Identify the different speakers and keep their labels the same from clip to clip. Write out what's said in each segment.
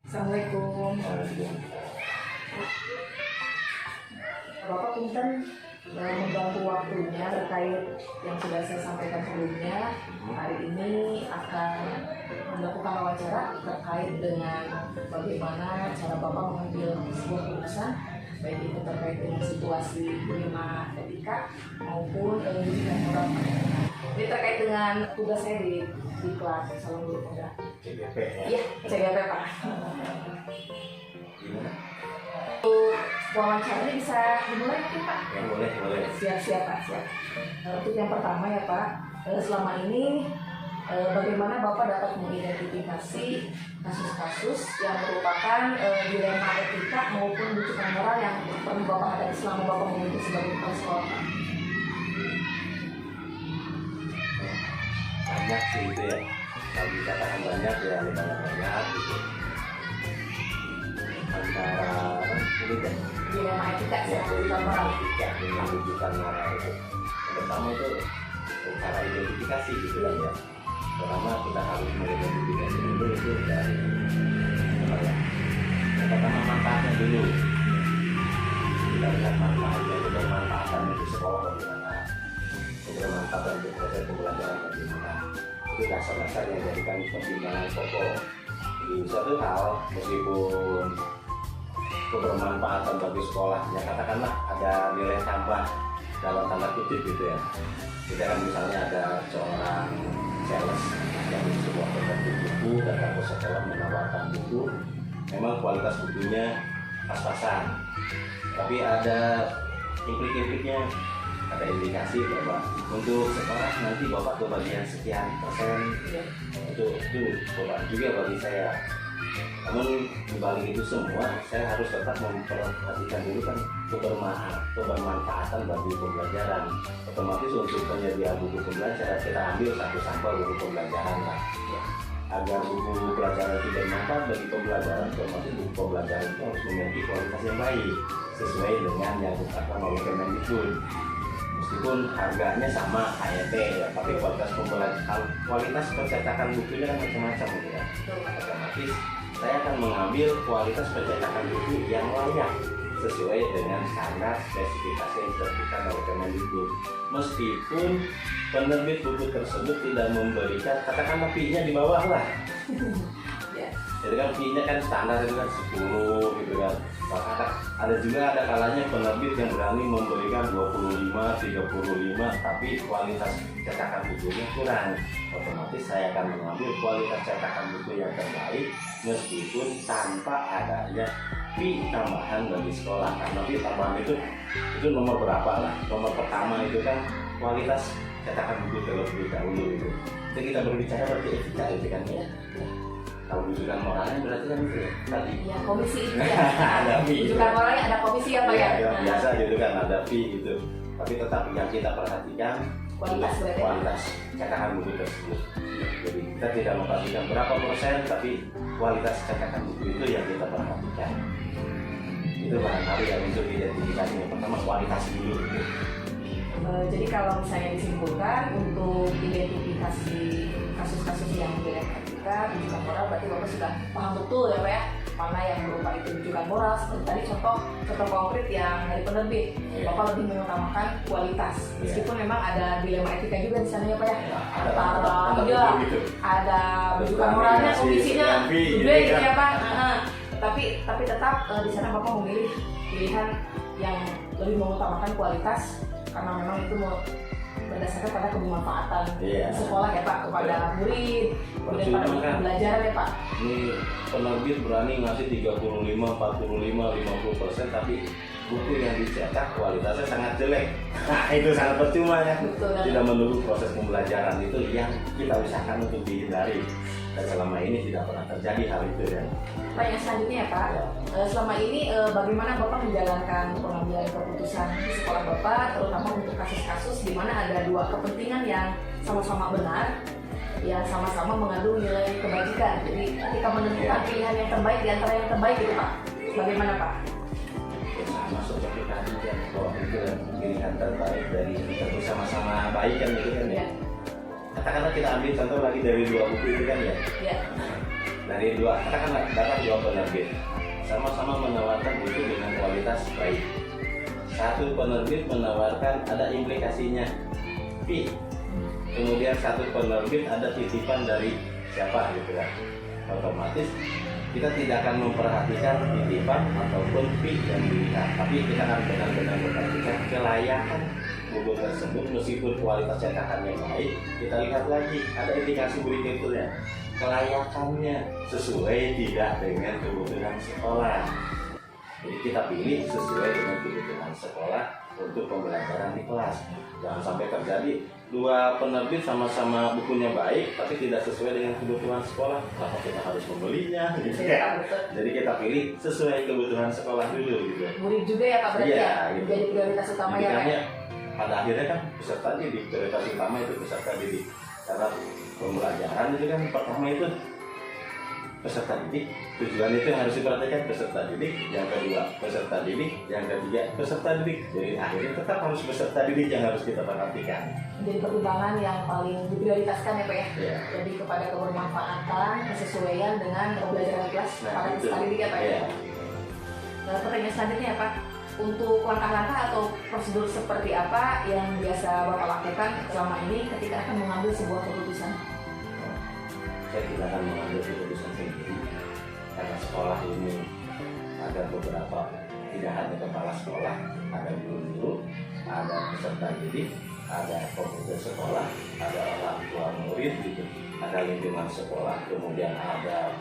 Speaker 1: Assalamualaikum. Bapak punten mengganggu waktunya terkait yang sudah saya sampaikan sebelumnya. Hari ini akan melakukan wawancara terkait dengan bagaimana cara Bapak mengambil sebuah keputusan, baik itu terkait dengan situasi lima etika maupun pendidikan moral. Ini terkait dengan tugas saya di kelas Salon Guru Pemuda.
Speaker 2: CGP ya?
Speaker 1: Iya, CGP Pak.
Speaker 2: Gimana?
Speaker 1: Untuk wawancaranya bisa dimulai mungkin Pak?
Speaker 2: Ya boleh.
Speaker 1: Siap Pak, siap. Untuk yang pertama ya Pak, selama ini bagaimana Bapak dapat mengidentifikasi kasus-kasus yang merupakan dilema etika maupun rujukan moral yang pernah Bapak hadapi selama Bapak memimpin sebagai kepala sekolah Pak?
Speaker 2: Banyak sih itu ya. Kalau dikatakan banyak ya banyak gitu. Antara ini kan
Speaker 1: Dilema etika
Speaker 2: ya
Speaker 1: sama
Speaker 2: dari
Speaker 1: rujukan moral.
Speaker 2: etika dengan rujukan moral itu. Yang pertama itu cara identifikasi gitu kan ya. Pertama kita harus mengidentifikasi dulu itu dari apa ya? Yang pertama manfaatnya dulu. Kita lihat manfaatnya, kebermanfaatan untuk sekolah bagaimana, kebermanfaatan untuk proses pembelajaran bagaimana. Itu dasar-dasar yang jadikan pertimbangan pokok. Di satu hal, meskipun kebermanfaatan bagi sekolah, ya katakanlah ada nilai tambah dalam tanda kutip gitu ya. Kita kan misalnya ada seorang sales yang di sebuah toko buku datang ke sekolah menawarkan buku, memang kualitas bukunya pas-pasan, tapi ada implik-impliknya, ada indikasi bahwa untuk sekolah nanti bapak kebagian sekian persen, itu beban juga bagi saya. Namun dibalik itu semua, saya harus tetap memperhatikan dulu kan kebermanfaatan bagi pembelajaran. Otomatis untuk penyedia buku pembelajaran kita ambil satu sampel buku pembelajaran lah. Agar buku pelajaran itu bermanfaat bagi pembelajaran, otomatis buku pembelajaran itu harus memiliki kualitas yang baik sesuai dengan yang ditetapkan oleh Kemendikbud. Meskipun harganya sama HET ya, tapi kualitas percetakan bukunya kan macam-macam gitu ya. Otomatis saya akan mengambil kualitas percetakan buku yang layak sesuai dengan standar spesifikasi yang ditentukan oleh Kemendikbud. Meskipun penerbit buku tersebut tidak memberikan, katakanlah fee-nya di bawah lah. Jadi kan fee-nya kan standar itu kan 10 gitu kan. Maka ada kalanya penerbit yang berani memberikan 25, 35, tapi kualitas cetakan bukunya kurang. Otomatis saya akan mengambil kualitas cetakan buku yang terbaik meskipun tanpa adanya fee tambahan bagi sekolah. Karena fee tambahan itu nomor berapa lah? Nomor pertama itu kan kualitas cetakan buku terlebih dahulu itu. Jadi kita berbicara berarti etika itu kan ya. Kalau rujukan moralnya berarti kan itu tadi.
Speaker 1: Ya, komisi itu ya.
Speaker 2: Ada fee.
Speaker 1: Rujukan moralnya ada komisi apa ya?
Speaker 2: Ya, biasa gitu kan ada fee gitu. Tapi tetap yang kita perhatikan kualitas cetakan buku tersebut. Jadi kita tidak memperhatikan berapa persen, tapi kualitas cetakan buku itu yang kita perhatikan. Itu barangkali yang untuk identifikasi. Yang pertama kualitas dulu. Gitu.
Speaker 1: Jadi kalau misalnya disimpulkan untuk identifikasi kasus-kasus yang dilema etika, rujukan moral, berarti Bapak sudah paham betul ya Pak ya, mana yang berupa itu rujukan moral. Seperti tadi contoh konkret yang dari penerbit, Bapak lebih mengutamakan kualitas, meskipun memang ada dilema etika juga di sana ya Pak ya. Ada rujukan moralnya, komisinya gede gitu ya Pak. Tapi tetap di sana Bapak memilih pilihan yang lebih mengutamakan kualitas karena memang itu berdasarkan pada kebermanfaatan sekolah ya Pak, kepada murid, kemudian pada pembelajaran ya Pak.
Speaker 2: Ini penerbit berani ngasih 35, 45, 50%, tapi buku yang dicetak kualitasnya sangat jelek. Nah itu sangat percuma ya.
Speaker 1: Betul,
Speaker 2: tidak mendukung proses pembelajaran itu yang kita usahakan untuk dihindari. Dan selama ini tidak pernah terjadi hal itu ya.
Speaker 1: Pertanyaan selanjutnya ya Pak, selama ini bagaimana Bapak menjalankan pengambilan keputusan di sekolah Bapak, terutama untuk kasus-kasus di mana ada dua kepentingan yang sama-sama benar, yang sama-sama mengandung nilai kebajikan. Jadi ketika menentukan pilihan yang terbaik di antara yang terbaik itu Pak, bagaimana Pak?
Speaker 2: Sama seperti tadi kan, bahwa itu pilihan terbaik dari kita bersama-sama baik kan gitu kan ya. Katakanlah kita ambil contoh lagi dari dua buku itu kan ya. dari dua, katakanlah datang dua penerbit, sama-sama menawarkan buku dengan kualitas baik. Satu penerbit menawarkan ada implikasinya fee, kemudian satu penerbit ada titipan dari siapa gitu kan, otomatis kita tidak akan memperhatikan titipan ataupun fee yang dilihat, tapi kita akan benar-benar memperhatikan kelayakan buku tersebut. Meskipun kualitas cetakannya baik, kita lihat lagi ada indikasi berikutnya, kelayakannya sesuai tidak dengan kebutuhan sekolah. Jadi kita pilih sesuai dengan kebutuhan sekolah untuk pembelajaran di kelas. Jangan sampai terjadi dua penerbit sama-sama bukunya baik tapi tidak sesuai dengan kebutuhan sekolah, kenapa kita harus membelinya gitu ya. Jadi kita pilih sesuai kebutuhan sekolah dulu gitu.
Speaker 1: Murid juga ya Pak berarti ya,
Speaker 2: gitu.
Speaker 1: jadi prioritas utama ya Pak.
Speaker 2: Pada akhirnya kan peserta didik, prioritas utama itu peserta didik. Karena pembelajaran itu kan pertama itu peserta didik, tujuan itu harus diperhatikan peserta didik, yang kedua peserta didik, yang ketiga peserta didik. Jadi akhirnya tetap harus peserta didik yang harus kita perhatikan.
Speaker 1: Jadi pertimbangan yang paling diprioritaskan ya Pak ya.
Speaker 2: Yeah.
Speaker 1: Jadi kepada kebermanfaatan, kesesuaian dengan pembelajaran kelas pada peserta didik ya Pak ya. Nah, pertanyaan selanjutnya ya Pak, untuk langkah-langkah atau prosedur seperti apa yang biasa Bapak lakukan selama ini ketika akan mengambil sebuah keputusan?
Speaker 2: Saya tidak akan mengambil keputusan sendiri karena sekolah ini ada beberapa, tidak hanya kepala sekolah, ada guru, ada peserta didik, ada komite sekolah, ada orang tua murid gitu, ada lingkungan sekolah, kemudian ada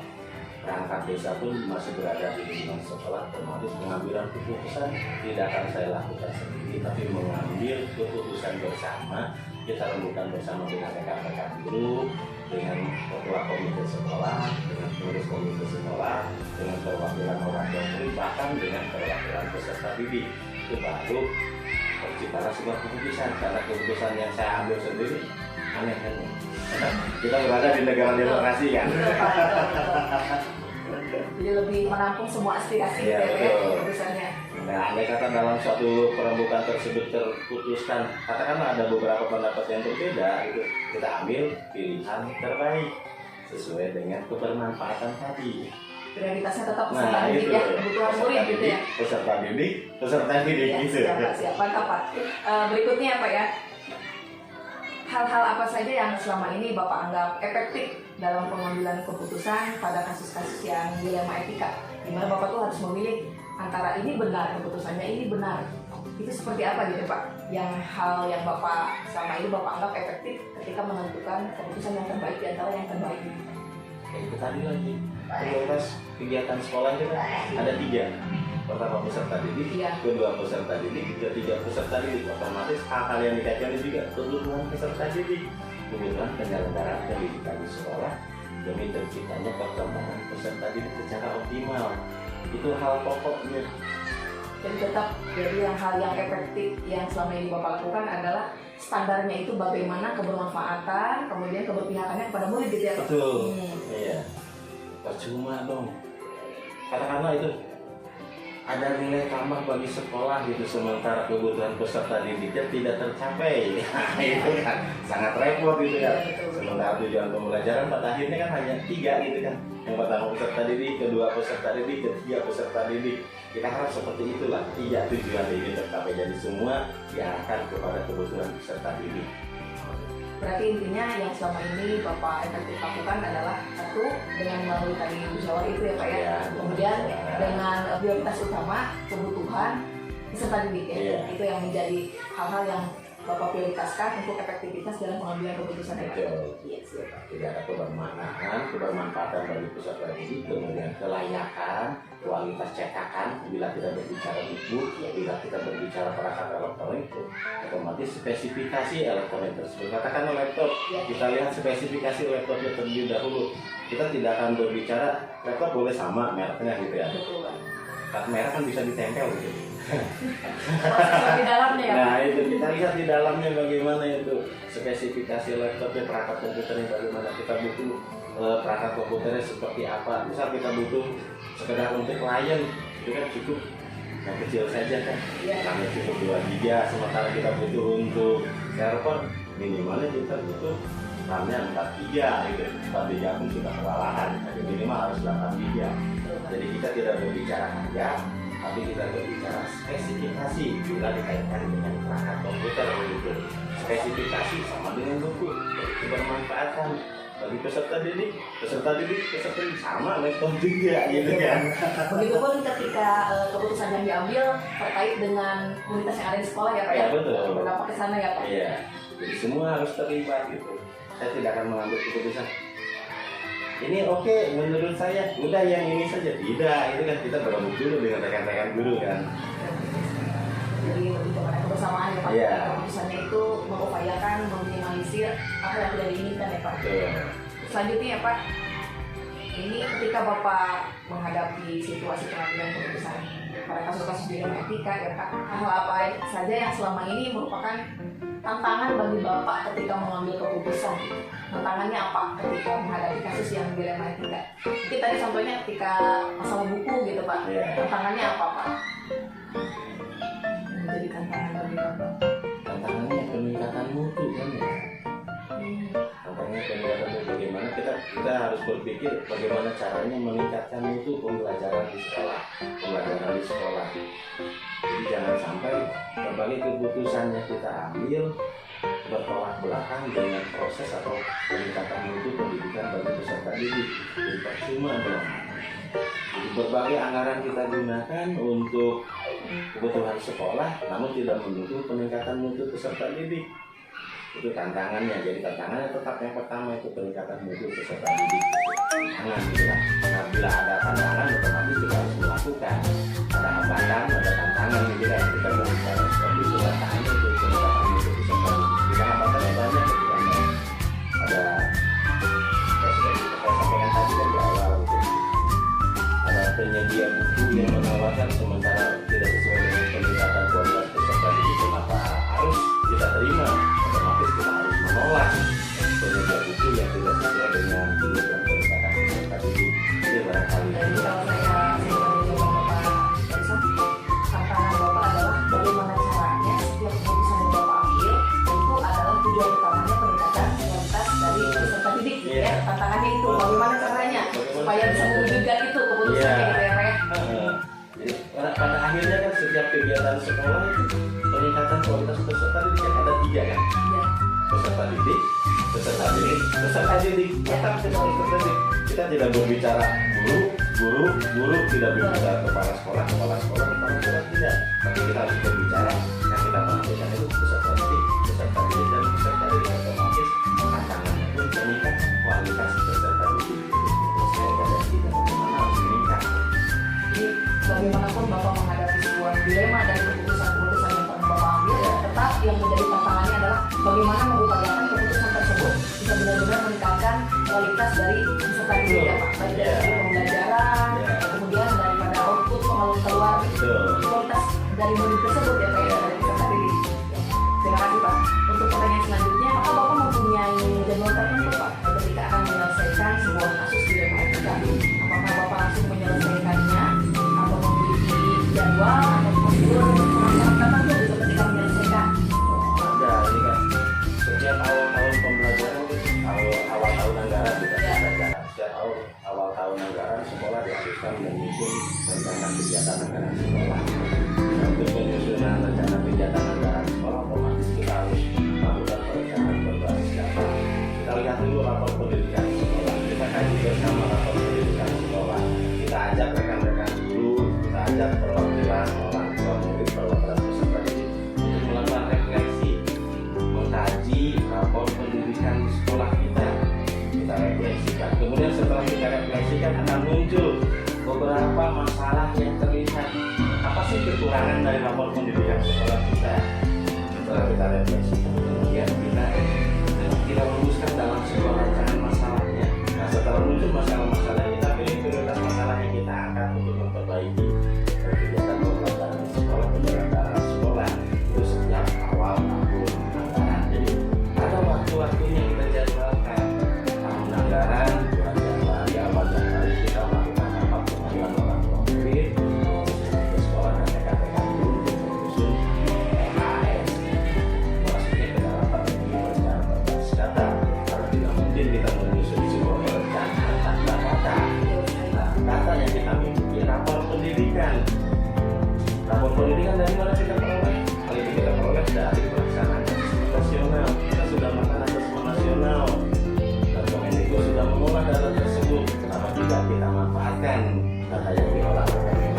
Speaker 2: perangkat desa pun masih berada di lingkungan sekolah. Otomatis pengambilan keputusan tidak akan saya lakukan sendiri, tapi mengambil keputusan bersama. Kita rembukan bersama dengan rekan-rekan guru, dengan ketua komite sekolah, dengan pengurus komite sekolah, dengan perwakilan orang tua murid, bahkan dengan perwakilan peserta didik. Itu baru tercipta sebuah keputusan. Karena keputusan yang saya ambil sendiri aneh kan? Kita berada di negara demokrasi kan?
Speaker 1: Jadi lebih menampung semua aspirasi
Speaker 2: ya,
Speaker 1: ya keputusannya.
Speaker 2: Nah, andai kata dalam suatu perembukan tersebut terputuskan, katakanlah ada beberapa pendapat yang berbeda, itu kita ambil pilihan terbaik sesuai dengan kebermanfaatan tadi.
Speaker 1: Prioritasnya tetap peserta didik ya, kebutuhan murid gitu ya.
Speaker 2: Peserta didik ya, gitu.
Speaker 1: Siapa kapan? Berikutnya apa ya? Hal-hal apa saja yang selama ini Bapak anggap efektif dalam pengambilan keputusan pada kasus-kasus yang dilema etika, di mana Bapak tuh harus memilih antara ini benar keputusannya, ini benar. Itu seperti apa gitu Pak? Yang hal yang Bapak selama ini Bapak anggap efektif ketika menentukan keputusan yang terbaik di antara yang terbaik ini?
Speaker 2: Itu tadi lagi, prioritas kegiatan sekolah itu kan ada 3. Pertama peserta didik, kedua peserta didik, ketiga peserta didik. Otomatis hal-hal yang dikaitkan juga kebutuhan peserta didik, kebutuhan penyelenggaraan pendidikan di sekolah demi terciptanya perkembangan peserta didik secara optimal. Itu hal pokoknya.
Speaker 1: Jadi tetap, jadi hal yang efektif yang selama ini Bapak lakukan adalah standarnya itu bagaimana kebermanfaatan, kemudian keberpihakannya kepada murid gitu ya Pak?
Speaker 2: Betul. Iya. Percuma dong. Katakanlah itu ada nilai tambah bagi sekolah gitu, sementara kebutuhan peserta didiknya tidak tercapai. Nah, itu kan sangat repot gitu ya. Sementara tujuan pembelajaran pada akhirnya kan hanya 3 gitu kan. Yang pertama peserta didik, kedua peserta didik, ketiga peserta didik. Kita harap seperti itulah 3 tujuan ini tercapai, jadi semua diarahkan kepada kebutuhan peserta didik.
Speaker 1: Berarti intinya yang selama ini Bapak efektif lakukan adalah satu, dengan melalui tadi musyawarah itu ya Pak ya, kemudian dengan prioritas utama kebutuhan peserta didik ya, itu yang menjadi hal-hal yang Bapak prioritaskan untuk efektivitas dalam pengambilan keputusan itu.
Speaker 2: Yes, tidak ada kebermanfaatan bagi peserta didik, kemudian kelayakan, kualitas cetakan. Bila kita berbicara buku, bila kita berbicara perangkat elektronik, otomatis spesifikasi elektronik tersebut. Katakan laptop, kita lihat spesifikasi laptopnya terlebih dahulu. Kita tidak akan berbicara laptop boleh sama mereknya gitu ya.
Speaker 1: Betul Pak.
Speaker 2: Karena merek kan bisa ditempel gitu.
Speaker 1: Di dalamnya ya.
Speaker 2: Nah itu kita lihat di dalamnya bagaimana itu spesifikasi laptopnya, perangkat komputernya bagaimana, kita butuh perangkat komputernya seperti apa. Misal kita butuh sekedar untuk klien itu kan cukup yang kecil saja kan, hanya cukup 2 GB, sementara kita butuh untuk server minimalnya kita butuh RAM-nya 4 GB gitu. 4 GB pun sudah kewalahan, jadi minimal harus 8 GB. Jadi kita tidak berbicara harga, tapi kita berbicara spesifikasi bila dikaitkan dengan perangkat komputer gitu. Spesifikasi sama dengan buku, itu bermanfaatkan bagi peserta didik sama laptop juga gitu kan.
Speaker 1: Begitupun ketika keputusan yang diambil terkait dengan komunitas yang ada di sekolah ya Pak
Speaker 2: Ya, betul.
Speaker 1: Berapa ke sana ya Pak?
Speaker 2: Iya, jadi semua harus terlibat gitu. Saya tidak akan mengambil keputusan ini oke, menurut saya udah yang ini saja, tidak, itu kan kita berebut dulu dengan rekan-rekan guru kan.
Speaker 1: Jadi lebih kepada kebersamaan ya Pak.
Speaker 2: Iya.
Speaker 1: Keputusannya itu mengupayakan meminimalisir apa yang tidak diinginkan ya Pak.
Speaker 2: Betul.
Speaker 1: Selanjutnya ya Pak, ini ketika Bapak menghadapi situasi pengambilan keputusan pada kasus-kasus di dalam etika ya Pak, hal apa saja yang selama ini merupakan tantangan bagi Bapak ketika mengambil keputusan? Tantangannya apa ketika menghadapi kasus yang dilema etika? Kita tadi contohnya ketika masalah buku gitu Pak.
Speaker 2: Iya.
Speaker 1: Tantangannya apa Pak? Yang menjadi tantangan bagi Bapak?
Speaker 2: Tantangannya peningkatan mutu kan ya. Tantangannya peningkatan mutu, bagaimana kita harus berpikir bagaimana caranya meningkatkan mutu pembelajaran di sekolah. Jadi jangan sampai berbagai keputusan yang kita ambil bertolak belakang dengan proses atau peningkatan mutu pendidikan bagi peserta didik. Jadi percuma dong. Jadi berbagai anggaran kita gunakan untuk kebutuhan sekolah, namun tidak mendukung peningkatan mutu peserta didik. Itu tantangannya. Jadi tantangannya tetap yang pertama itu peningkatan mutu peserta didik. Tantangan gitu lah. Nah, bila ada tantangan otomatis kita harus melakukan. Ada hambatan, ada tantangan gitu kan. Kita berbicara seperti itu tantangan itu peningkatan mutu peserta didik. Jika hambatannya banyak, gitu kan. Ada seperti saya sampaikan tadi kan di awal gitu. Ada penyedia buku yang menawarkan sementara tidak sesuai dengan peningkatan kualitas peserta didik, kenapa harus kita terima? Otomatis kita harus menolak penyedia buku yang tidak sesuai dengan kebutuhan peningkatan peserta didik. Itu barangkali.
Speaker 1: Jadi kalau saya jawaban Bapak barusan, tantangan Bapak adalah bagaimana caranya setiap keputusan yang Bapak ambil itu adalah tujuan utamanya peningkatan kualitas dari peserta didik.
Speaker 2: Iya.
Speaker 1: Ya, tantangannya itu bagaimana caranya supaya bisa mewujudkan itu keputusannya
Speaker 2: Iya.
Speaker 1: gitu ya Pak ya.
Speaker 2: Jadi pada akhirnya kan setiap kegiatan sekolah itu peningkatan kualitas peserta didik kan ada 3 kan.
Speaker 1: Iya.
Speaker 2: Peserta didik. Tetap peserta didik. Kita tidak berbicara guru, tidak berbicara kepala sekolah, tidak. Tapi kita harus berbicara yang kita perhatikan itu peserta didik dan peserta didik otomatis tantangannya pun meningkat kualitas peserta didik. Kita bagaimana harus meningkat.
Speaker 1: Jadi bagaimanapun Bapak menghadapi sebuah dilema dari keputusan-keputusan yang pernah Bapak ambil, tetap yang menjadi tantangannya adalah bagaimana mengupayakan keputusan tersebut bisa benar-benar meningkatkan kualitas dari peserta didik ya Pak, baik dari segi pembelajaran, kemudian daripada output pengeluaran keluar kualitas dari murid tersebut ya Pak ya, dari peserta didik. Terima kasih Pak. Untuk pertanyaan selanjutnya, apakah Bapak mempunyai jadwal tertentu Pak ketika akan menyelesaikan sebuah kasus dilema etika? Apakah Bapak langsung menyelesaikannya atau memiliki jadwal atau prosedur tertentu gitu ketika menyelesaikan?
Speaker 2: Ada ini kan setiap awal tahun pembelajaran, awal tahun anggaran juga pembelajaran. Setiap awal tahun anggaran sekolah diharuskan menyusun rencana kegiatan anggaran sekolah. Untuk penyusunan rencana kegiatan anggaran sekolah otomatis kita harus melakukan perencanaan berbasis data. Kita lihat dulu rapor pendidikan sekolah. Kita kaji bersama rapor pendidikan sekolah. Kita ajak rekan-rekan guru, kita ajak perwakilan orang tua murid, perwakilan peserta didik untuk melakukan refleksi, mengkaji rapor pendidikan di sekolah kita. Kita refleksikan. Kemudian setelah kita refleksikan akan muncul beberapa masalah yang terlihat. Apa sih kekurangan dari rapor pendidikan sekolah kita? Setelah kita refleksikan, kemudian kita rumuskan dalam sebuah rancangan masalahnya. Nah, setelah muncul masalah-masalah kita pilih prioritas masalah yang kita angkat untuk memperbaiki kegiatan pembelajaran di sekolah, penyelenggaraan sekolah itu setiap awal tahun anggaran. Jadi ada waktu-waktunya kita jadwalkan tahun anggaran, bulan Januari, awal Januari kita melakukan rapat pengadilan orang tua murid ke sekolah dan rekan-rekan guru untuk menyusun PKS, masuknya ke dalam strategi perencanaan berbasis data. Kalau tidak memanfaatkan data yang diolah oleh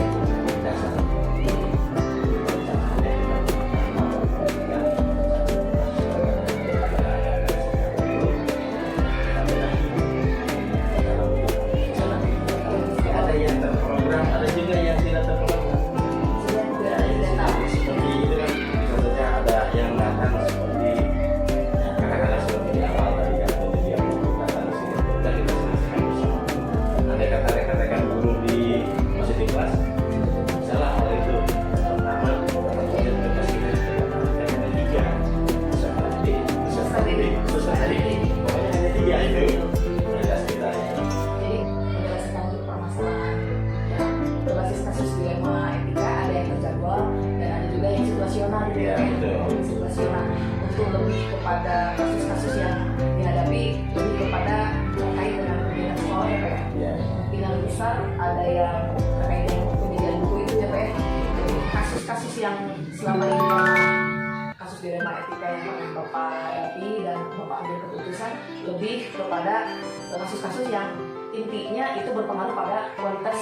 Speaker 2: dasar perencanaannya ada yang terprogram, ada juga yang tidak terprogram. Ya, seperti itu kan, bisa saja ada yang datang seperti kadang-kadang seperti di awal tadi kan penyedia buku datang ke sini dan kita selesaikan bersama. Andai kata rekan-rekan guru masih di kelas, salah hal itu pertama kemudian tugas kita hanya tiga, peserta didik, pokoknya hanya tiga itu tugas kita.
Speaker 1: Jadi menjelaskan permasalahan yang berbasis kasus dilema etika, ada yang terjadwal dan ada juga yang situasional gitu
Speaker 2: Iya,
Speaker 1: ya.
Speaker 2: betul.
Speaker 1: Situasional untuk lebih kepada kasus-kasus yang dihadapi, lebih kepada terkait dengan kegiatan sekolah ya Pak ya.
Speaker 2: Ya,
Speaker 1: Kemungkinan besar ada yang terkait dengan penyediaan buku itu ya Pak ya. Jadi kasus-kasus yang selama ini kasus dilema etika yang pernah Bapak hadapi dan Bapak ambil keputusan lebih kepada kasus-kasus yang intinya itu berpengaruh pada kualitas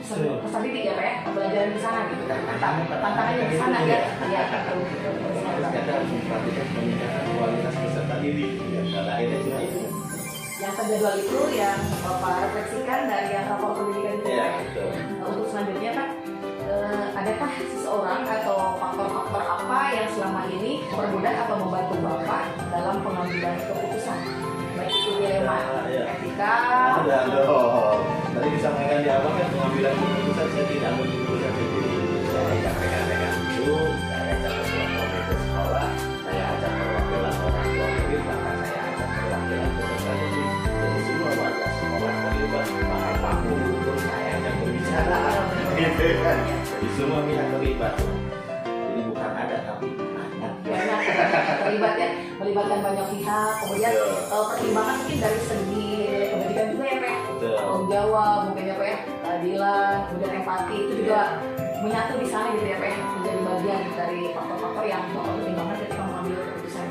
Speaker 1: peserta didik ya Pak ya, pembelajaran di sana gitu kan, tantangannya di sana ya. Iya, betul.
Speaker 2: harus kita harus memperhatikan peningkatan kualitas peserta didik. Ya, pada akhirnya cuma itu.
Speaker 1: Yang terjadwal itu yang Bapak refleksikan dari yang rapor pendidikan itu.
Speaker 2: Ya, betul.
Speaker 1: Nah, untuk selanjutnya Pak, adakah seseorang atau faktor-faktor apa yang selama ini mempermudah atau membantu Bapak dalam pengambilan keputusan? Baik itu dilema etika.
Speaker 2: Ada dong. Tadi disampaikan di awal kan pengambilan keputusan saya tidak ambil keputusan sendiri. Saya ajak rekan-rekan dulu, saya ajak ketua komite sekolah, saya ajak perwakilan orang tua murid, bahkan saya ajak perwakilan peserta didik. Jadi semua warga sekolah terlibat, bahkan Pak Guru pun saya ajak berbicara. Gitu kan? Jadi semua pihak terlibat. Jadi bukan ada tapi banyak.
Speaker 1: Banyak terlibat ya, melibatkan banyak pihak, kemudian pertimbangan mungkin dari segi pendidikan juga ya Pak ya.
Speaker 2: Betul.
Speaker 1: Tanggung jawab mungkin ya Pak ya, keadilan, kemudian empati itu juga menyatu di sana gitu ya Pak ya, menjadi bagian dari faktor-faktor yang Bapak pertimbangkan ketika mengambil keputusan.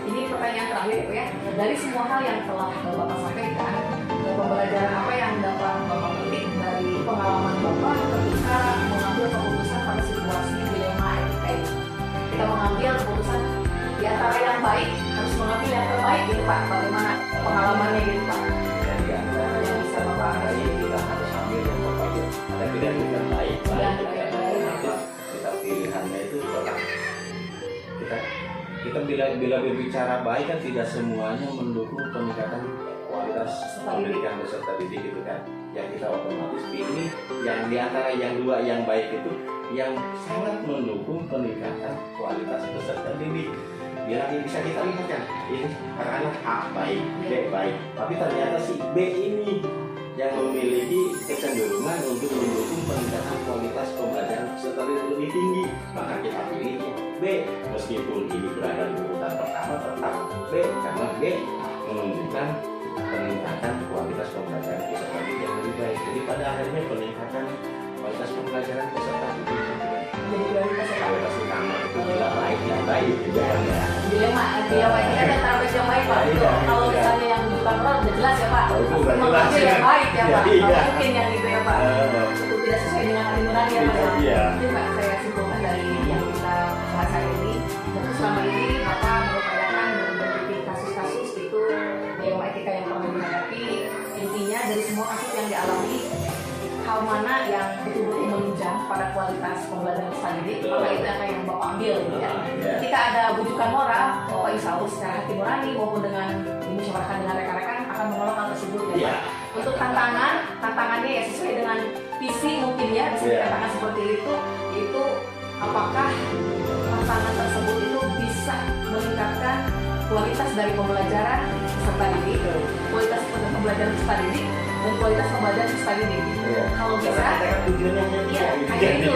Speaker 1: Ini pertanyaan terakhir ya Pak ya, dari semua hal yang telah Bapak sampaikan, pembelajaran apa yang dapat Bapak petik dari pengalaman Bapak ketika mengambil keputusan pada situasi dilema etika itu? Kita mengambil keputusan di antara yang baik harus mengambil yang terbaik gitu Pak, bagaimana pengalamannya gitu Pak?
Speaker 2: Dan di antara yang bisa Bapak hari kita harus ambil yang terbaik. Ada pilihan baik,
Speaker 1: Yang
Speaker 2: baik.
Speaker 1: baik.
Speaker 2: Kita pilihannya itu tetap kita bila berbicara baik kan tidak semuanya mendukung peningkatan kualitas pendidikan peserta didik itu kan. Yang kita otomatis pilih yang di antara yang dua yang baik itu yang sangat mendukung peningkatan kualitas peserta didik. Biar bisa kita lihat kan, ini karena A baik, B baik, tapi ternyata si B ini yang memiliki kecenderungan untuk mendukung peningkatan kualitas pembelajaran peserta didik lebih tinggi, maka kita pilih B. Meskipun ini berada di urutan pertama, tetap B karena B menunjukkan peningkatan kualitas pembelajaran peserta didik yang lebih baik. Jadi pada akhirnya peningkatan kualitas pembelajaran peserta didik
Speaker 1: Jadi prioritas ya Pak.
Speaker 2: kualitas utama itu bila baik ya baik juga ya.
Speaker 1: Dilema ini ada terapis yang baik Pak.
Speaker 2: Iya,
Speaker 1: Kalau
Speaker 2: iya.
Speaker 1: misalnya yang bukan roh udah jelas ya Pak.
Speaker 2: Oh, itu udah
Speaker 1: Memang
Speaker 2: jelas
Speaker 1: ambil
Speaker 2: ya.
Speaker 1: yang baik ya Pak.
Speaker 2: Iya.
Speaker 1: Nggak mungkin yang gitu ya Pak. Itu tidak sesuai dengan hati nurani ya Pak.
Speaker 2: Iya.
Speaker 1: Itu Pak saya simpulkan dari yang kita bahas hari ini. Tentu selama ini Bapak mengupayakan meneliti kasus-kasus itu dilema etika yang pernah dihadapi. Intinya dari semua kasus yang dialami, hal mana yang betul-betul menunjang pada kualitas pembelajaran peserta didik, maka itu yang Bapak ambil gitu ya. Ketika ada bujukan moral, Bapak insya Allah secara hati nurani maupun dengan dimusyawarahkan dengan rekan-rekan akan menolak hal tersebut ya Pak.
Speaker 2: Iya.
Speaker 1: Untuk tantangannya ya sesuai dengan visi mungkin ya bisa dikatakan seperti itu apakah tantangan tersebut itu bisa meningkatkan kualitas dari pembelajaran peserta didik, kualitas pembelajaran peserta didik dan kualitas pembelajaran peserta didik. Kalau bisa,
Speaker 2: tujuannya
Speaker 1: iya, hanya itu.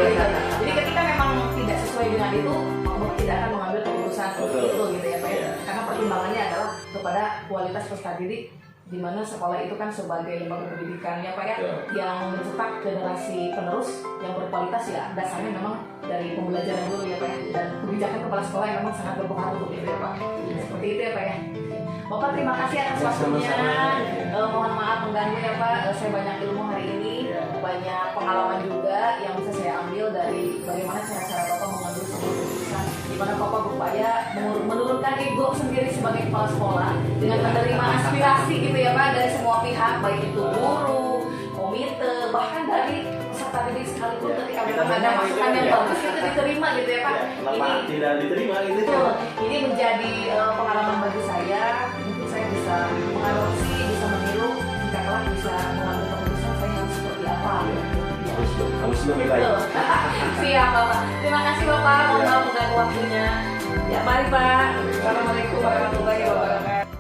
Speaker 1: Jadi ketika memang tidak sesuai dengan itu, maka tidak akan mengambil keputusan seperti itu gitu ya Pak ya. Karena pertimbangannya adalah kepada kualitas peserta didik, di mana sekolah itu kan sebagai lembaga pendidikan ya Pak ya, yang mencetak generasi penerus yang berkualitas ya dasarnya memang dari pembelajaran dulu ya Pak ya, dan kebijakan kepala sekolah yang memang sangat berpengaruh untuk itu ya Pak. Seperti itu ya Pak ya. Bapak terima kasih atas waktunya. Mohon maaf mengganggu ya Pak, saya banyak ilmu hari ini banyak pengalaman juga yang bisa saya ambil dari bagaimana cara-cara Bapak mengambil sebuah keputusan, di mana Bapak berupaya menurunkan ego sendiri sebagai kepala sekolah dengan menerima aspirasi gitu ya Pak dari semua pihak, baik itu guru, komite, bahkan dari peserta didik sekalipun ketika memang ada masukan yang bagus itu diterima gitu ya Pak.
Speaker 2: Kenapa tidak diterima itu
Speaker 1: Betul. Ini menjadi pengalaman bagi saya. Mungkin saya bisa mengadopsi, bisa meniru, jika kelak bisa mengambil keputusan saya harus seperti apa.
Speaker 2: harus lebih baik.
Speaker 1: Betul. Siap Bapak. Terima kasih Bapak. Mohon maaf mengganggu waktunya. Ya mari Pak. Assalamualaikum warahmatullahi wabarakatuh.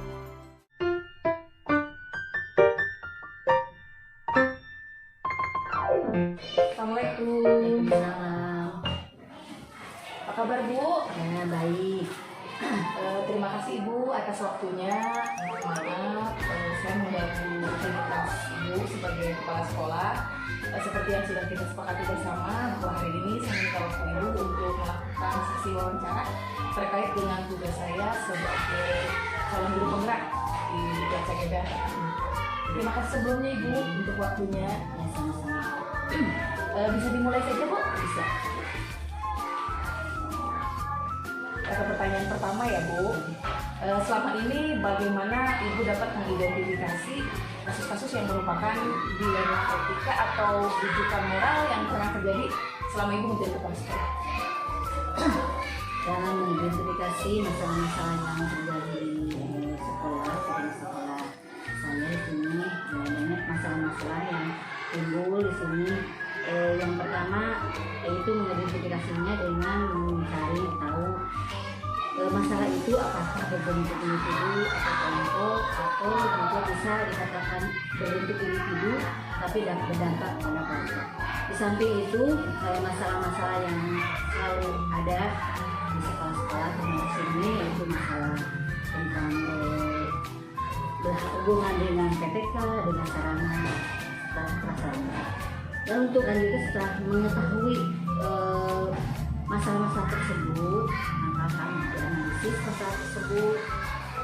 Speaker 1: Assalamualaikum.
Speaker 3: Waalaikumsalam.
Speaker 1: Apa kabar Bu?
Speaker 3: Ya, baik.
Speaker 1: Terima kasih Ibu atas waktunya. Maaf, saya mengganggu aktivitas Ibu sebagai kepala sekolah. Seperti yang sudah kita sepakati bersama, bahwa hari ini saya minta waktu Ibu untuk melakukan sesi wawancara terkait dengan tugas saya sebagai calon guru penggerak di Desa Geda. Terima kasih sebelumnya Ibu untuk waktunya.
Speaker 3: Ya, sama-sama.
Speaker 1: Bisa dimulai saja Bu?
Speaker 3: Bisa.
Speaker 1: Kata pertanyaan pertama ya Bu, selama ini bagaimana Ibu dapat mengidentifikasi kasus-kasus yang merupakan dilema etika atau rujukan moral yang pernah terjadi selama Ibu menjadi kepala sekolah?
Speaker 3: Dalam mengidentifikasi masalah-masalah yang terjadi di sekolah saya di sini banyak masalah-masalah yang timbul di sini. Yang pertama yaitu mengidentifikasinya dengan mencari tahu masalah itu apakah berbentuk individu atau kelompok, atau juga bisa dikatakan berbentuk individu tapi dapat berdampak pada kelompok. Di samping itu masalah-masalah yang selalu ada di sekolah-sekolah termasuk sini yaitu masalah tentang berhubungan dengan PPK, dengan sarana dan prasarana. Dan untuk lanjutnya setelah mengetahui masalah-masalah tersebut, maka kami dianalisis masalah tersebut.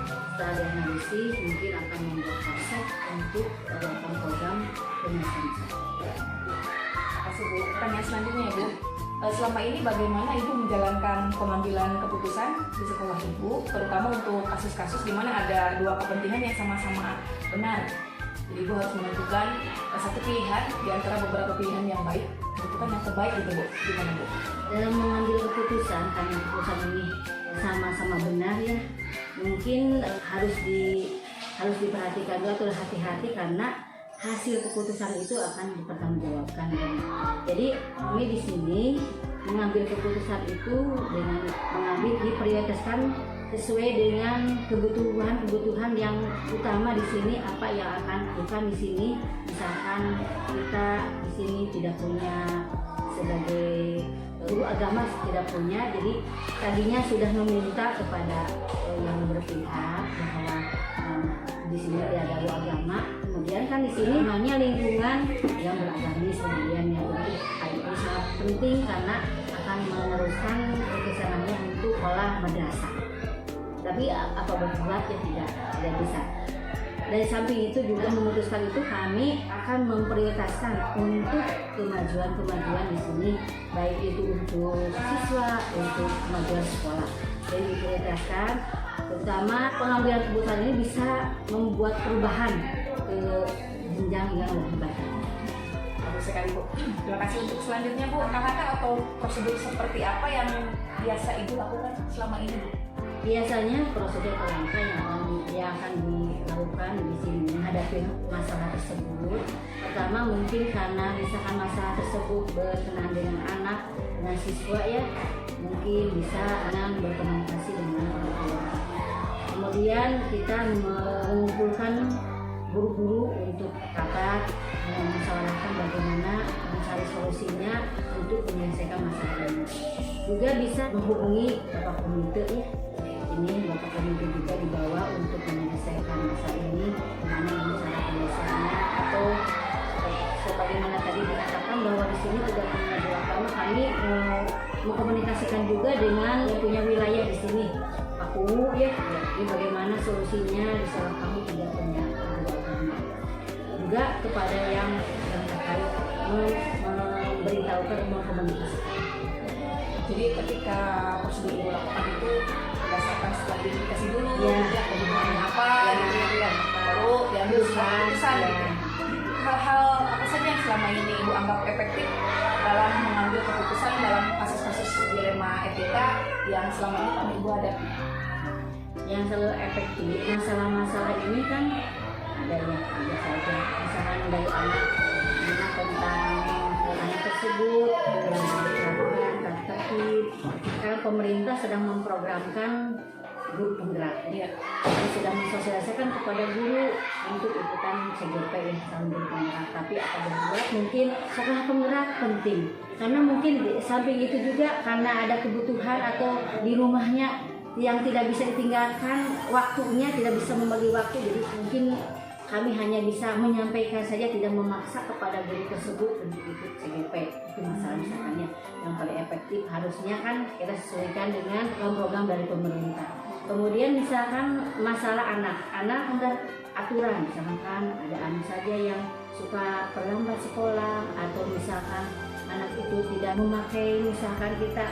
Speaker 3: Setelah dianalisis, mungkin akan membuat konsep untuk melakukan program penyelesaian.
Speaker 1: Terima kasih Bu. Pertanyaan selanjutnya ya Bu, selama ini bagaimana Ibu menjalankan pengambilan keputusan di sekolah Ibu, terutama untuk kasus-kasus di mana ada dua kepentingan yang sama-sama benar. Jadi Ibu harus menentukan satu pilihan di antara beberapa pilihan yang baik, menentukan yang terbaik gitu Bu. Gimana Bu?
Speaker 3: Dalam mengambil keputusan, karena keputusan ini sama-sama benar ya, mungkin harus diperhatikan dulu atau hati-hati karena hasil keputusan itu akan dipertanggungjawabkan. Jadi kami di sini mengambil keputusan itu dengan diprioritaskan sesuai dengan kebutuhan yang utama di sini, apa yang akan bukan di sini. Misalkan kita di sini tidak punya sebagai guru agama, tidak punya, jadi tadinya sudah meminta kepada yang berpihak bahwa di sini tidak ada guru agama. Kemudian kan di sini hanya lingkungan yang beragamis, kemudian yang itu sangat penting karena akan meneruskan kesananya untuk sekolah madrasah. Tapi apa berbuat ya tidak bisa. Dari samping itu juga memutuskan itu kami akan memprioritaskan untuk kemajuan di sini, baik itu untuk siswa, untuk kemajuan sekolah. Jadi diprioritaskan, terutama pengambilan keputusan ini bisa membuat perubahan ke jenjang yang lebih baik.
Speaker 1: Bagus sekali Bu. Terima kasih. Untuk selanjutnya Bu, langkah-langkah atau prosedur seperti apa yang biasa Ibu lakukan selama ini Bu?
Speaker 3: Biasanya prosedur atau langkah yang akan dilakukan di sini menghadapi masalah tersebut. Pertama mungkin karena misalkan masalah tersebut berkenaan dengan anak, dengan siswa ya, mungkin bisa dengan berkomunikasi dengan orang tua. Kemudian kita mengumpulkan guru-guru untuk rapat mengusahakan bagaimana mencari solusinya untuk menyelesaikan masalah ini. Juga bisa menghubungi Bapak Komite ya. Ini Bapak Komite juga dibawa untuk menyelesaikan masalah ini, bagaimana cara penyelesaiannya, atau sebagaimana tadi dikatakan bahwa di sini tidak punya guru agama, kami mengkomunikasikan juga dengan yang punya wilayah di sini, Pak Ungu ya. Jadi bagaimana solusinya di saat kami tidak punya guru agama. Juga kepada yang terkait melakukan umum komunikasi.
Speaker 1: Jadi ketika prosedur ibu lakukan itu berdasarkan setelah dikasih dulu,
Speaker 3: Ya.
Speaker 1: ya kebutuhannya apa, gitu ya, baru diambil sebuah keputusan.
Speaker 3: Ya.
Speaker 1: Gitu. Hal-hal apa saja yang selama ini ibu anggap efektif dalam mengambil keputusan dalam kasus-kasus dilema etika yang selama ini kami ibu hadapi?
Speaker 3: Yang selalu efektif masalah-masalah ini kan ada saja, misalkan dari anak tentang anak tersebut yang dilakukan tertib. Sekarang pemerintah sedang memprogramkan grup penggerak,
Speaker 1: Iya.
Speaker 3: jadi sedang mensosialisasikan kepada guru untuk ikutan CGP ya, sambil penggerak. Tapi apabila berat mungkin sekolah penggerak penting, karena mungkin di samping itu juga karena ada kebutuhan atau di rumahnya yang tidak bisa ditinggalkan, waktunya tidak bisa membagi waktu, jadi mungkin kami hanya bisa menyampaikan saja, tidak memaksa kepada guru tersebut untuk ikut CGP. Itu masalah misalkannya yang paling efektif harusnya kan kita sesuaikan dengan program dari pemerintah. Kemudian misalkan masalah anak ada aturan, misalkan ada anak saja yang suka terlambat sekolah, atau misalkan anak itu tidak memakai, misalkan kita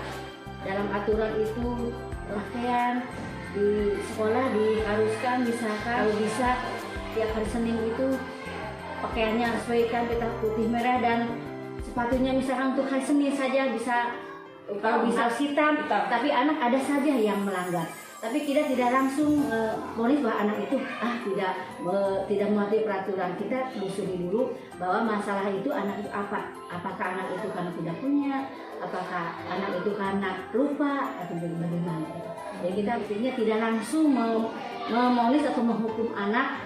Speaker 3: dalam aturan itu pakaian di sekolah diharuskan misalkan kalau bisa tiap hari Senin itu pakaiannya harus sesuaikan pita putih merah, dan sepatunya misalkan untuk hari Senin saja bisa kalau bisa hitam, tapi anak ada saja yang melanggar. Tapi kita tidak langsung vonis bahwa anak itu tidak mematuhi peraturan. Kita telusuri dulu bahwa masalah itu anak itu apa? Apakah anak itu karena tidak punya? Apakah anak itu karena lupa atau bagaimana? Jadi kita artinya tidak langsung memonis atau menghukum anak.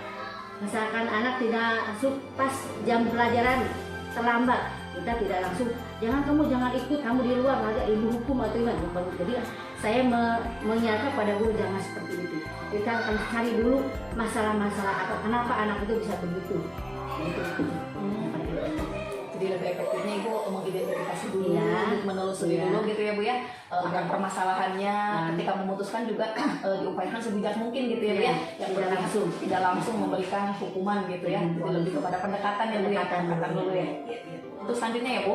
Speaker 3: Misalkan anak tidak pas jam pelajaran terlambat, kita tidak langsung jangan ikut, kamu di luar, ada ibu hukum atau gimana. Jadi saya menyarankan pada guru jangan seperti itu. Kita akan cari dulu masalah-masalah apa, kenapa anak itu bisa begitu.
Speaker 1: Jadi lebih efektifnya ibu mengidentifikasi dulu,
Speaker 3: Iya.
Speaker 1: menelusuri
Speaker 3: Iya.
Speaker 1: dulu gitu ya bu ya, agar permasalahannya ketika memutuskan juga diupayakan sebijak mungkin gitu ya bu ya, yang tidak langsung memberikan hukuman gitu ya, jadi lebih kepada pendekatan ya bu ya, pendekatan dulu ya. Untuk selanjutnya ya bu,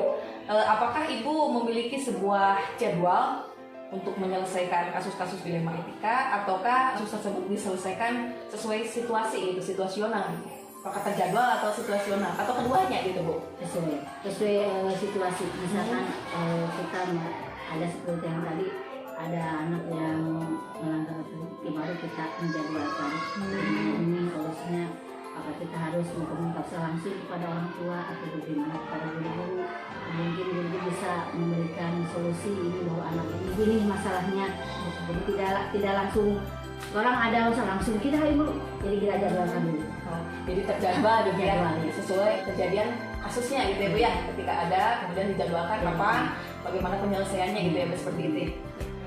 Speaker 1: apakah ibu memiliki sebuah jadwal untuk menyelesaikan kasus-kasus dilema etika, ataukah kasus tersebut diselesaikan sesuai situasi, itu situasional? Apakah terjadwal atau situasional atau keduanya gitu bu?
Speaker 3: Sesuai situasi. Misalkan kita ada seperti yang tadi, ada anak yang melanggar itu baru kita menjadwalkan ini solusinya, apa kita harus berkomunikasi langsung kepada orang tua atau bagaimana kepada guru-guru. Mungkin guru bisa memberikan solusi ini bahwa anak ini masalahnya, jadi tidak langsung orang ada masalah langsung kita ibu, jadi kita jadwalkan dulu.
Speaker 1: Jadi terjadwal gitu ya, sesuai kejadian kasusnya gitu ya bu ya, ketika ada kemudian dijadwalkan kapan, bagaimana penyelesaiannya gitu ya, seperti itu.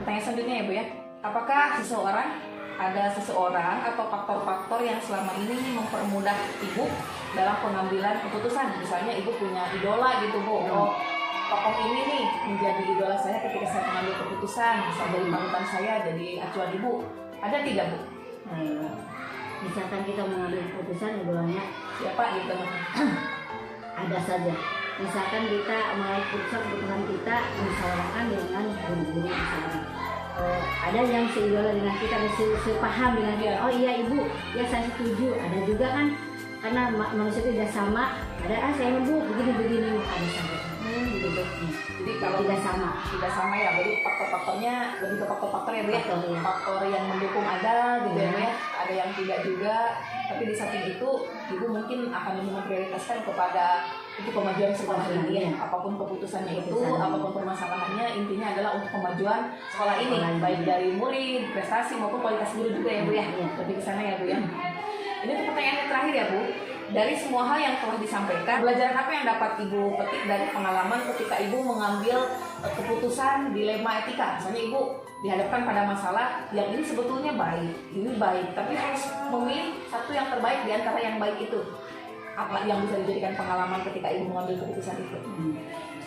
Speaker 1: Pertanyaan selanjutnya ya bu ya, apakah ada seseorang atau faktor-faktor yang selama ini mempermudah ibu dalam pengambilan keputusan? Misalnya ibu punya idola gitu bu, tokoh ini nih menjadi idola saya ketika saya mengambil keputusan, misalnya dari panutan saya, jadi acuan ibu, ada tidak bu?
Speaker 3: Misalkan kita mengambil keputusan idolanya
Speaker 1: Siapa gitu?
Speaker 3: ada saja. Misalkan kita mengambil keputusan kita musyawarahkan dengan guru-guru misalnya. Ada yang seidola dengan kita, ada sepaham dengan kita. Oh iya ibu, ya saya setuju. Ada juga kan karena manusia itu tidak sama. Ada saya ibu begini ada saja. Gitu.
Speaker 1: Jadi kalau
Speaker 3: tidak sama
Speaker 1: ya, jadi faktor-faktornya lebih ke faktor-faktor ya bu ya, faktor yang mendukung ada gitu ya bu ya, ada yang tidak juga, tapi di samping itu ibu mungkin akan lebih memprioritaskan kepada untuk kemajuan sekolah ini ya, apapun keputusannya itu, apapun permasalahannya, intinya adalah untuk kemajuan sekolah ini, baik dari murid, prestasi maupun kualitas guru juga ya bu ya, lebih ke sana ya bu ya. Ini untuk pertanyaan yang terakhir ya bu. Dari semua hal yang telah disampaikan, pelajaran apa yang dapat ibu petik dari pengalaman ketika ibu mengambil keputusan dilema etika? Misalnya ibu dihadapkan pada masalah yang ini sebetulnya ini baik, tapi harus memilih satu yang terbaik di antara yang baik itu. Apa yang bisa dijadikan pengalaman ketika ibu mengambil keputusan itu?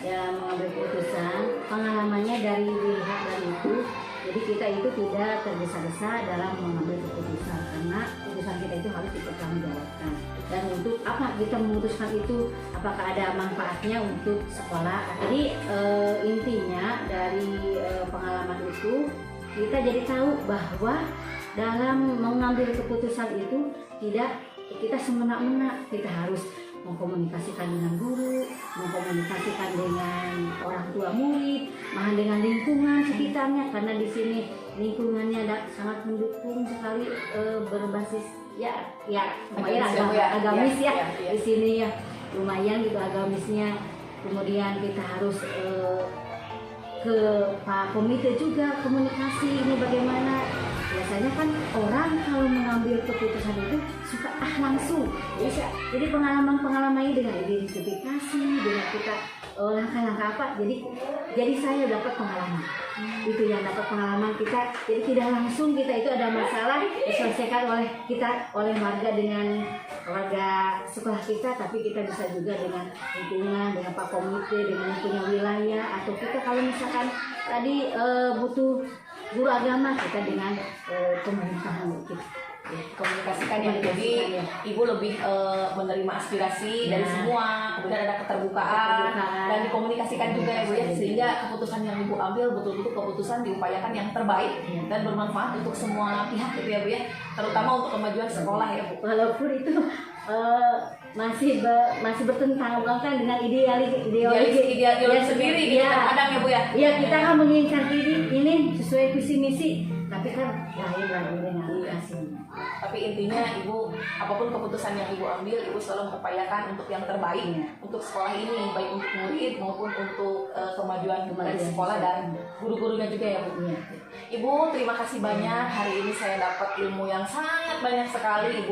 Speaker 3: Ya mengambil keputusan, pengalamannya dari dilihat dari itu Jadi kita itu tidak tergesa-gesa dalam mengambil keputusan karena keputusan kita itu harus dipertanggungjawabkan. Dan untuk apa kita memutuskan itu, apakah ada manfaatnya untuk sekolah? Jadi intinya dari pengalaman itu kita jadi tahu bahwa dalam mengambil keputusan itu tidak kita semena-mena, kita harus mengkomunikasikan dengan guru, mengkomunikasikan dengan orang tua murid, bahkan dengan lingkungan sekitarnya, karena di sini lingkungannya sangat mendukung sekali, berbasis ya lumayan agamis ya, di sini ya lumayan gitu agamisnya. Kemudian kita harus ke Pak Komite juga komunikasi ini bagaimana. Biasanya kan orang kalau mengambil keputusan itu suka langsung. Jadi pengalaman ini dengan identifikasi, dengan kita langkah-langkah apa. Jadi saya dapat pengalaman. Itu yang dapat pengalaman kita. Jadi tidak langsung kita itu ada masalah diselesaikan oleh warga dengan warga sekolah kita, tapi kita bisa juga dengan lingkungan, dengan Pak Komite, dengan punya wilayah, atau kita kalau misalkan tadi butuh guru agama, kita dengan pemerintahan gitu.
Speaker 1: Komunikasikan ya, jadi ibu lebih menerima aspirasi dari semua, kemudian ada keterbukaan dan dikomunikasikan juga ya Bu ya, sehingga keputusan yang ibu ambil betul-betul keputusan diupayakan yang terbaik dan bermanfaat untuk semua pihak gitu ya Bu ya, terutama untuk kemajuan sekolah ya Bu.
Speaker 3: Walaupun itu masih bertentangan kan dengan ideologi
Speaker 1: sendiri gitu kadang ya Bu ya.
Speaker 3: Iya, kita kan menginginkan ini sesuai visi misi, tapi kan lain lagi dengan hasilnya.
Speaker 1: Tapi intinya ibu, apapun keputusan yang ibu ambil, ibu selalu mengupayakan untuk yang terbaik untuk sekolah ini, baik untuk murid maupun untuk kemajuan dari sekolah dan guru-gurunya juga ya Bu. Ibu, terima kasih banyak. Hari ini saya dapat ilmu yang sangat banyak sekali Ibu.